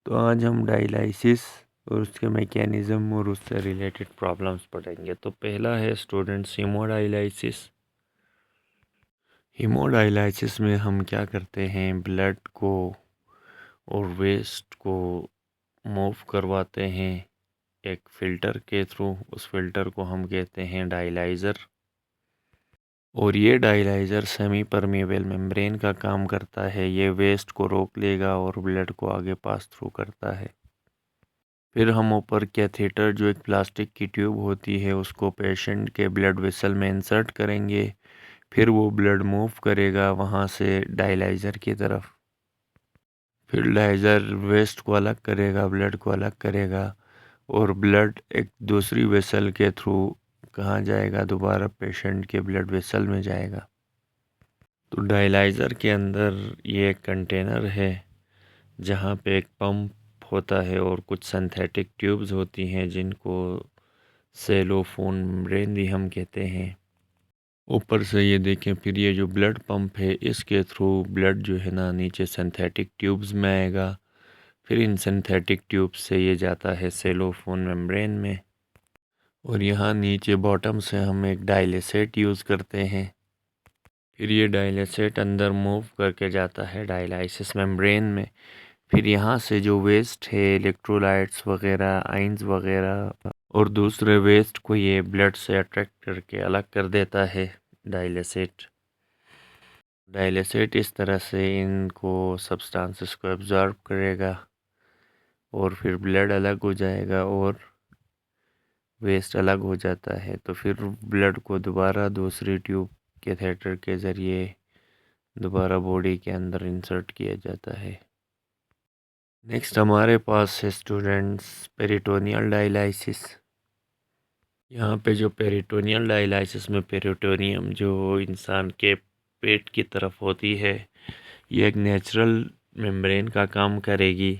तो आज हम डायलिसिस और उसके मैकेनिज़्म और उससे रिलेटेड प्रॉब्लम्स पढ़ेंगे। तो पहला है स्टूडेंट्स हीमोडायलिसिस। हीमोडायलिसिस में हम क्या करते हैं, ब्लड को और वेस्ट को मूव करवाते हैं एक फ़िल्टर के थ्रू। उस फिल्टर को हम कहते हैं डायलाइज़र। और ये डायलाइज़र सेमी परमेबल मेम्ब्रेन का काम करता है। ये वेस्ट को रोक लेगा और ब्लड को आगे पास थ्रू करता है। फिर हम ऊपर कैथेटर, जो एक प्लास्टिक की ट्यूब होती है, उसको पेशेंट के ब्लड वेसल में इंसर्ट करेंगे। फिर वो ब्लड मूव करेगा वहाँ से डायलाइज़र की तरफ। फिर डायलाइज़र वेस्ट को अलग करेगा, ब्लड को अलग करेगा और ब्लड एक दूसरी वेसल के थ्रू कहाँ जाएगा, दोबारा पेशेंट के ब्लड वेसल में जाएगा। तो डायलाइज़र के अंदर ये एक कंटेनर है जहाँ पे एक पंप होता है और कुछ सिंथेटिक ट्यूब्स होती हैं जिनको सेलोफोन मेम्ब्रेन भी हम कहते हैं। ऊपर से ये देखें, फिर ये जो ब्लड पंप है इसके थ्रू ब्लड जो है ना नीचे सिंथेटिक ट्यूब्स में आएगा। फिर इन सिंथेटिक ट्यूब्स से ये जाता है सेलोफोन मेम्ब्रेन में। और यहाँ नीचे बॉटम से हम एक डायलिसेट यूज़ करते हैं। फिर ये डायलिसेट अंदर मूव करके जाता है डायलाइसिस मेम्ब्रेन में। फिर यहाँ से जो वेस्ट है, इलेक्ट्रोलाइट्स वगैरह, आइंस वगैरह और दूसरे वेस्ट को ये ब्लड से अट्रैक्ट करके अलग कर देता है डायलिसेट। डायलिसेट इस तरह से इनको सब्सटेंसेस को एब्जॉर्ब करेगा और फिर ब्लड अलग हो जाएगा और वेस्ट अलग हो जाता है। तो फिर ब्लड को दोबारा दूसरी ट्यूब कैथेटर के ज़रिए दोबारा बॉडी के अंदर इंसर्ट किया जाता है। नेक्स्ट हमारे पास है स्टूडेंट्स पेरिटोनियल डायलिसिस। यहाँ पे जो पेरिटोनियल डायलिसिस में पेरिटोनियम जो इंसान के पेट की तरफ होती है, ये एक नेचुरल मेम्ब्रेन का काम करेगी।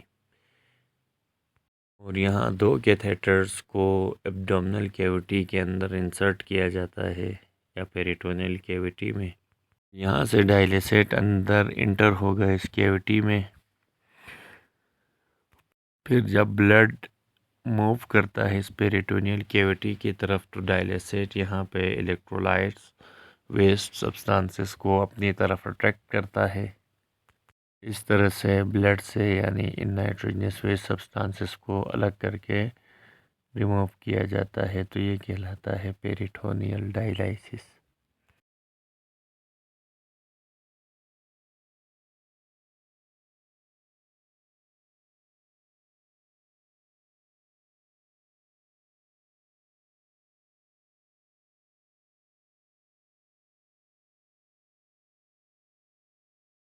और यहाँ दो कैथेटर्स को एब्डोमिनल कैविटी के अंदर इंसर्ट किया जाता है या पेरिटोनियल कैविटी में। यहाँ से डायलिसेट अंदर इंटर होगा इस कैविटी में। फिर जब ब्लड मूव करता है इस पेरिटोनियल कैविटी की तरफ, तो डायलिसेट यहाँ पे इलेक्ट्रोलाइट्स, वेस्ट सब्सटेंसेस को अपनी तरफ अट्रैक्ट करता है। इस तरह से ब्लड से यानी इन नाइट्रोजनस वेस्ट सब्सटेंसेस को अलग करके रिमूव किया जाता है। तो ये कहलाता है पेरिटोनियल डायलिसिस।